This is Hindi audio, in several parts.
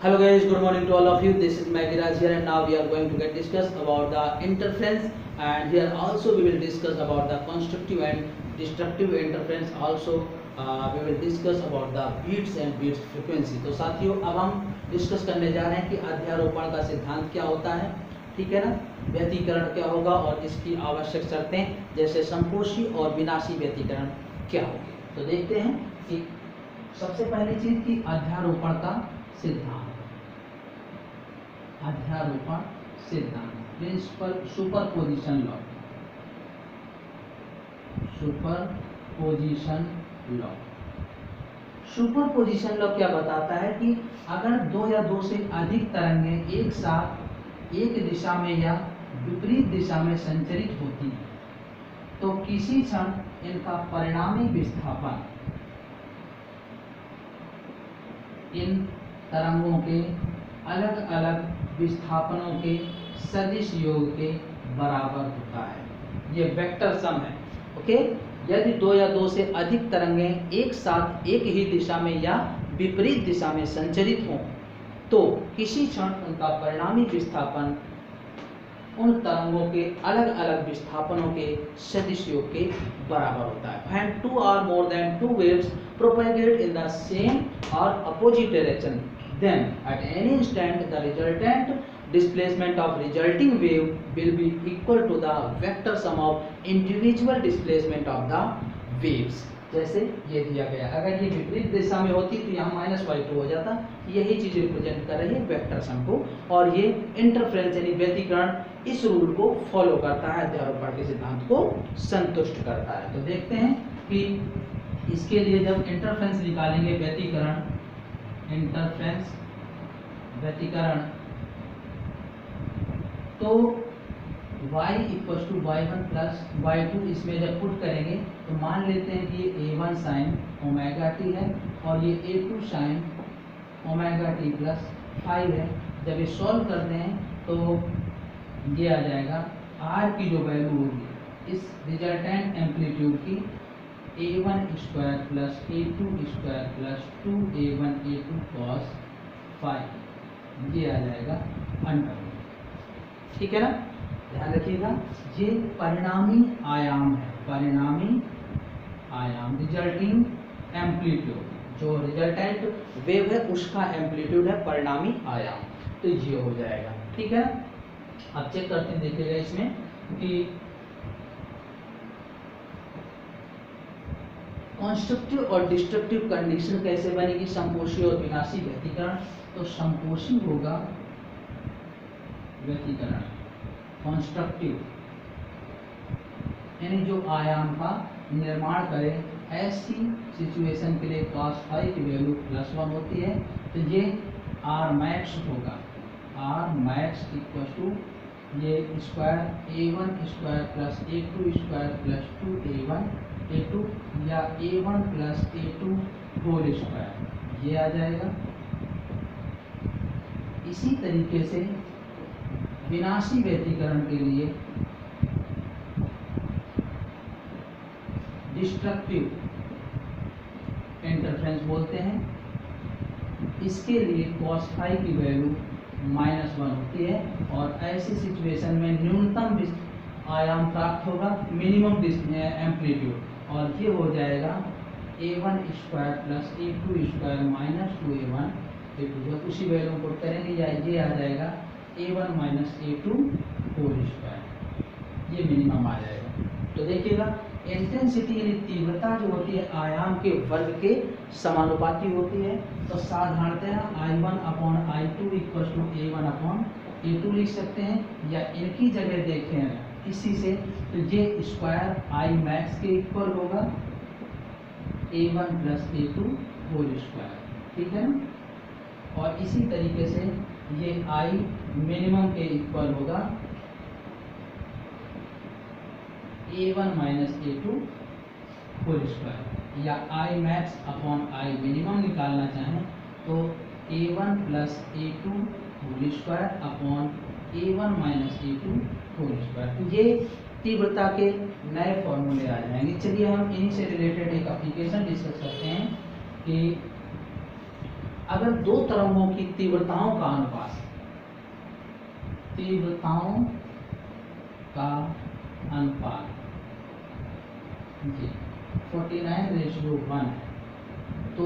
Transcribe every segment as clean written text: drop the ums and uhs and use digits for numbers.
Hello guys, good morning to all of you. This is Magiraj here, and now we are going to get discuss about the interference, and here also we will discuss about the constructive and destructive interference. Also we will discuss about the beats and beats frequency. तो साथियों, अब हम डिस्कस करने जा रहे हैं कि अध्यारोपण का सिद्धांत क्या होता है, ठीक है ना, व्यतिकरण क्या होगा और इसकी आवश्यक शर्तें जैसे संपोषी और विनाशी व्यतिकरण क्या होगी। तो देखते हैं कि सबसे पहली चीज की अध्यारोपण का सिद्धांत, अध्यारोपण सिद्धांत, principle superposition law, superposition law. Superposition law क्या बताता है कि अगर दो या दो से अधिक तरंगें एक साथ एक दिशा में या विपरीत दिशा में संचरित होती हैं तो किसी क्षण इनका परिणामी विस्थापन इन तरंगों के अलग अलग विस्थापनों के सदिश योग के बराबर होता है। ये वेक्टर सम है। ओके, यदि दो या दो से अधिक तरंगें एक साथ एक ही दिशा में या विपरीत दिशा में संचरित हों तो किसी क्षण उनका परिणामी विस्थापन उन तरंगों के अलग अलग विस्थापनों के सदिश योग के बराबर होता है। When two or more than two waves propagate in the same or opposite direction, then at any instant the resultant displacement of resulting wave will be equal to the vector sum of individual displacement of the waves। जैसे ये दिया गया, अगर ये विपरीत दिशा में होती तो यहाँ -y2 हो जाता। यही चीज रिप्रेजेंट कर रही है वेक्टर सम को, और ये इंटरफेरेंस यानी व्यतिकरण इस रूल को फॉलो करता है, अध्यारोपण के सिद्धांत को संतुष्ट करता है। तो देखते हैं कि इसके लिए जब इंटरफेरेंस निकालेंगे, व्यतिकरण, इंटरफेरेंस व्यतिकरण, तो y = y1 + y2 इसमें जब पुट करेंगे तो मान लेते हैं कि ये a1 sin ω t है और ये a2 sin ω t + 5 है। जब ये सॉल्व करते हैं तो ये आ जाएगा r की जो वैल्यू होगी इस रिजल्टेंट एम्पलीट्यूड की a1² + a2² + 2a1 a2 cos 5, ये आ जाएगा √, ठीक है ना। ध्यान रखिएगा, ये परिणामी आयाम है, परिणामी आयाम, रिजल्टिंग एम्पलीट्यूड, जो रिजल्टेंट वेव है उसका एम्पलीट्यूड है परिणामी आयाम, तो ये हो जाएगा, ठीक है। अब चेक करते हैं, देखिएगा इसमें कि कंस्ट्रक्टिव और डिस्ट्रक्टिव कंडीशन कैसे बनेगी, संपोषी और विनाशी व्यतिकरण। तो संपोषी होगा व्यतिकरण, कंस्ट्रक्टिव यानी जो आयाम का निर्माण करे, ऐसी सिचुएशन के लिए cos फाई की वैल्यू +1 होती है तो ये R max होगा, R max = ये square a1² + a2² + 2a1 a2 या a1 + a2 होल स्क्वायर, ये आ जाएगा। इसी तरीके से विनाशी व्यतिकरण के लिए डिस्ट्रक्टिव इंटरफेरेंस बोलते हैं, इसके लिए cos फाई की वैल्यू -1 होती है और ऐसी सिचुएशन में न्यूनतम आयाम प्राप्त होगा, मिनिमम एम्पलीट्यूड, और ये हो जाएगा a1² + a2² - 2a1 a2। जब उसी वैल्यू को करेंगे या ये आ जाएगा a1 - a2 होल स्क्वायर, ये मिनिमम आ जाएगा। तो देखिएगा इंटेंसिटी यानी तीव्रता जो होती है आयाम के वर्ग के समानुपाती होती है। तो साधारणतः I1/I2 = a1/a2 लिख सकते हैं, या इनकी जगह देखें इसी से तो ये स्क्वायर I max के इक्वल होगा a1 + a2 होल स्क्वायर, ठीक है ना। और इसी तरीके से ये I मिनिमम के इक्वल होगा a1 - a2 होल स्क्वायर, या I max/I मिनिमम निकालना चाहें तो a1 + a2 whole square a1 - a2 whole square. तो ये तीव्रता के नए फॉर्मूले आ जाएंगे। चलिए हम इन्हीं से रिलेटेड एक एप्लीकेशन डिस्कस करते हैं कि अगर दो तरंगों की तीव्रता तीव्रताओं का अनुपात, तीव्रताओं का अनुपात जी 49:1 है। तो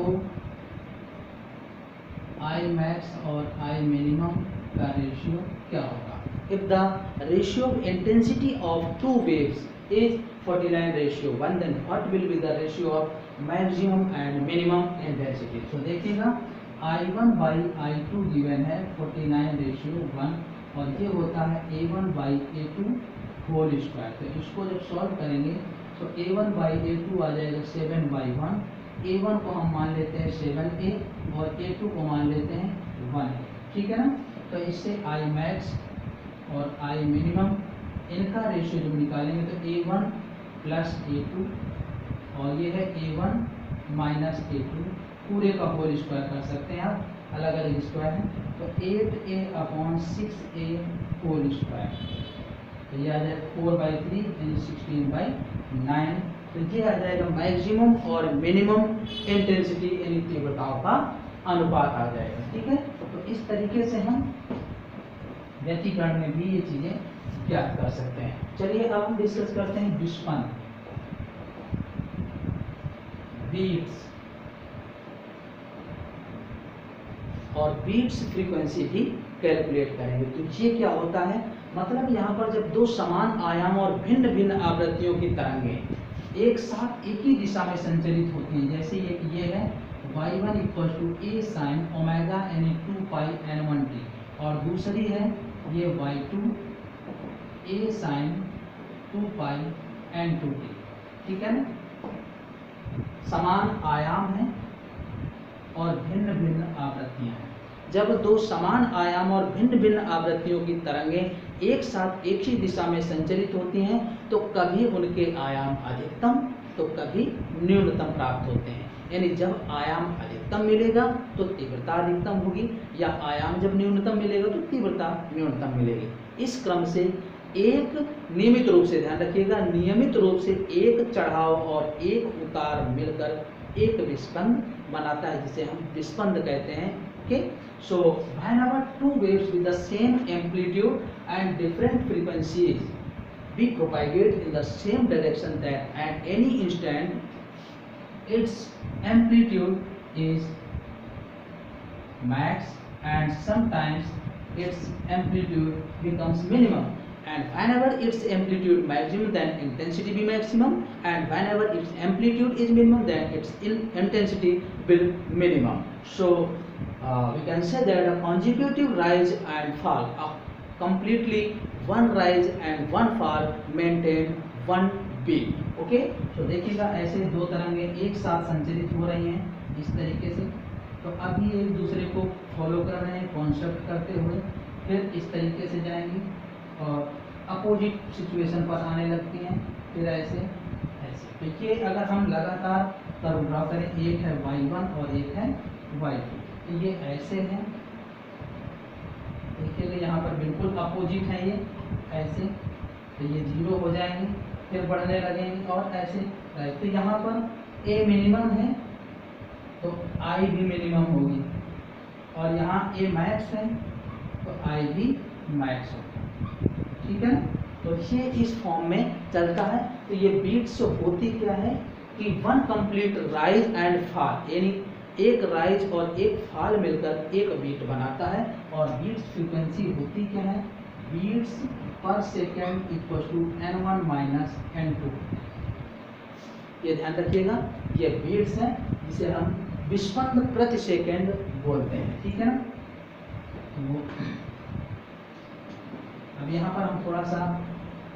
I max और I minimum का रेशियो क्या होगा? If the ratio of intensity of two waves is 49:1, then what will be the ratio of maximum and minimum intensity? So देखिएगा I1 by I2 given है 49:1 और ये होता है A1 by A2 whole square. तो इसको जब सॉल्व करेंगे तो A1 by A2 आ जाएगा 7/1। A1 को हम मान लेते हैं 7A और A2 को मान लेते हैं 1, ठीक है ना। तो इससे I max और I minimum इनका रेशियो जब निकालेंगे तो A1 प्लस A2 और ये है A1 माइनस A2 पूरे का होल स्क्वायर कर सकते हैं आप, अलग अलग स्क्वायर है। तो 8A/6A होल स्क्वायर, तो ये आ जाएगा 4/3 यानी 16/9। तो ये आ जाएगा मैक्सिमम और मिनिमम इंटेंसिटी यानी तीव्रताओं का अनुपात आ जाएगा, ठीक है। तो इस तरीके से हम व्यतिकरण में भी ये चीजें ज्ञात कर सकते हैं। चलिए अब हम डिस्कस करते हैं विस्पंद, बीट्स और बीट्स फ्रीक्वेंसी भी कैलकुलेट करेंगे। तो ये क्या होता है, मतलब यहाँ पर जब दो समान आयाम और भिन्न भिन्न आवृत्तियों की तरंगें एक साथ एक ही दिशा में संचरित होती हैं, जैसे ये है y1 = a sin ओमेगा यानी 2πn1t और दूसरी है ये y2 a sin 2πn2t, ठीक है ना। समान आयाम है और भिन्न भिन्न आवृत्तियां हैं। जब दो समान आयाम और भिन्न भिन्न आवृत्तियों की तरंगें एक साथ एक ही दिशा में संचरित होती हैं तो कभी उनके आयाम अधिकतम तो कभी न्यूनतम प्राप्त होते हैं। यानी जब आयाम अधिकतम मिलेगा तो तीव्रता अधिकतम होगी, या आयाम जब न्यूनतम मिलेगा तो तीव्रता न्यूनतम मिलेगी। इस क्रम से एक नियमित रूप से, ध्यान रखिएगा, नियमित रूप से एक चढ़ाव और एक उतार मिलकर एक विस्पंद बनाता है, जिसे हम विस्पंद कहते हैं। Okay, so whenever two waves with the same amplitude and different frequencies be propagate in the same direction, that at any instant its amplitude is max and sometimes its amplitude becomes minimum, and whenever its amplitude maximum then intensity be maximum, and whenever its amplitude is minimum then its intensity will minimum. So we can say that a consecutive rise and fall, a completely one rise and one fall maintain one beat. Okay, तो देखिएगा ऐसे दो तरंगें एक साथ संचरित हो रही हैं इस तरीके से, तो अभी एक दूसरे को फॉलो कर रहे हैं कॉन्सेप्ट करते हुए, फिर इस तरीके से जाएंगी और अपोजिट सिचुएशन पर आने लगती हैं, फिर ऐसे ऐसे। देखिए अगर हम लगातार कर्व ड्रा करें, एक है y1 और एक है y2, तो ये ऐसे हैं, देखिएगा यहाँ पर बिल्कुल अपोजिट है ये ऐसे, तो ये 0 हो जाएंगे, फिर बढ़ने लगेंगे और ऐसे। तो यहाँ पर a मिनिमम है तो I भी मिनिमम होगी, और यहाँ a मैक्स है तो I भी मैक्स होगा, ठीक है। तो ये इस फॉर्म में चलता है। तो ये बीट्स होती क्या है कि one complete rise and fall, यानी एक राइज और एक फॉल मिलकर एक बीट बनाता है। और बीट्स फ्रीक्वेंसी होती क्या है, बीट्स पर second equal to n1 minus n2। ये ध्यान रखिएगा, ये बीट्स है जिसे हम विस्पंद प्रति सेकेंड बोलते हैं, ठीक है ना। अब यहाँ पर हम थोड़ा सा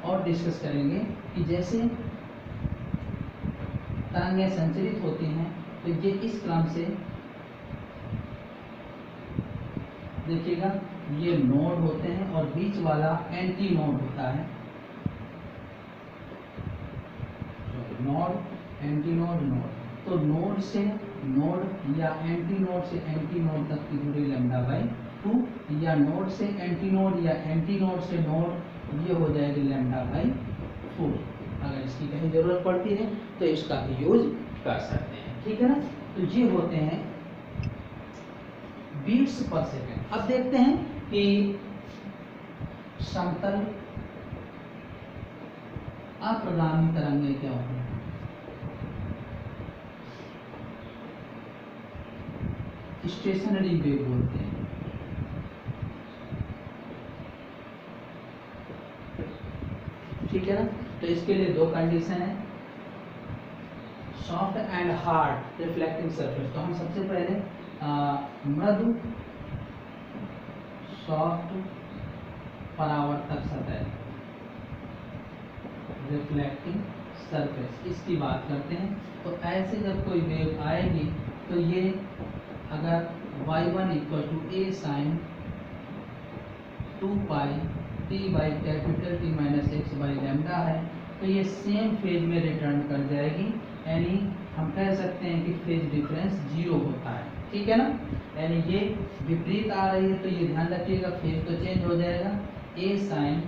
और डिस्कस करेंगे कि जैसे तरंगें संचरित होती हैं तो ये इस क्रम से देखिएगा, ये नोड होते हैं और बीच वाला एंटी नोड होता है, नोड एंटी नोड नोड। तो नोड से नोड या एंटी नोड से एंटी नोड तक की दूरी λ/2, या नोड से एंटी नोड या एंटी नोड से नोड, ये हो जाएगी λ/4। अगर इसकी कहीं जरूरत पड़ती है तो इसका भी यूज कर सकते हैं, ठीक है ना। तो ये होते हैं बीट्स पर सेकेंड। अब देखते हैं कि समतल अप्रगामी तरंगें क्या होती हैं। स्टेशनरी वेव बोलते हैं। ठीक है ना। तो इसके लिए दो कंडीशन है, soft and hard reflecting surface. तो हम सबसे पहले मृदु सॉफ्ट परावर्तक सतह रिफ्लेक्टिंग सरफेस, इसकी बात करते हैं। तो ऐसे जब कोई वेव आएगी तो ये अगर y1 equal to a sine 2 pi t by capital T minus x by lambda है, तो ये सेम फेज में रिटर्न कर जाएगी, यानी हम कह सकते हैं कि फेज डिफरेंस 0 होता है। ठीक है ना। यानी ये विपरीत आ रही है तो ये ध्यान रखिएगा, फेज तो चेंज हो जाएगा, a sine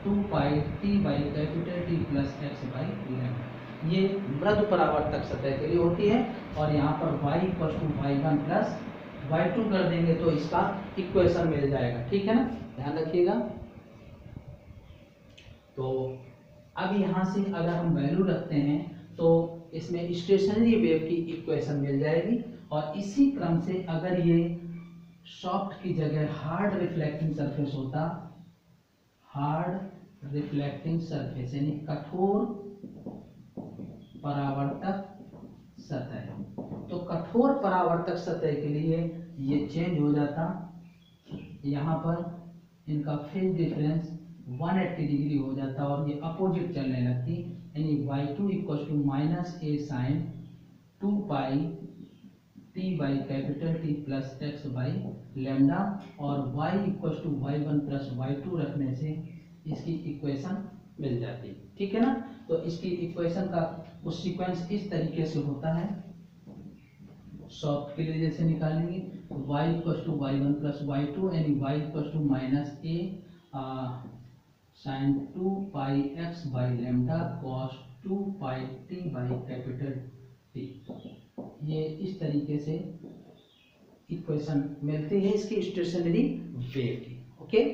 2 pi t by capital T plus x by lambda. ये मृदु परावर्तक सतह के लिए होती है। और यहाँ पर y equal to y1 plus y2 कर देंगे तो इसका इक्वेशन मिल जाएगा। ठीक है ना, ध्यान रखिएगा। तो अब यहाँ से अगर हम वैल्यू रखते हैं तो इसमें स्टेशनरी वेव की इक्वेशन मिल जाएगी। और इसी क्रम से अगर ये सॉफ्ट की जगह हार्ड रिफ्लेक्टिंग सरफेस होता, हार्ड रिफ्लेक्टिंग सरफेस यानी कठोर परावर्तक सतह, तो कठोर परावर्तक सतह के लिए ये चेंज हो जाता, यहाँ पर इनका फेज डिफरेंस 180 डिग्री हो जाता और ये अपोजिट चलने लगती, यानी y2 equal to minus a sine 2 pi t by capital T plus x by lambda, और y equal to y1 plus y2 रखने से इसकी इक्वेशन मिल जाती। ठीक है ना। तो इसकी इक्वेशन का उस सीक्वेंस इस तरीके से होता है, सॉफ्ट के लिए जैसे निकालेंगे y equal to y1 plus y2 यानी y equal to minus a sine 2 pi x by lambda cos 2 pi t by capital T। ये इस तरीके से इक्वेशन मिलती है इसकी स्टेशनरी वेव की। ओके।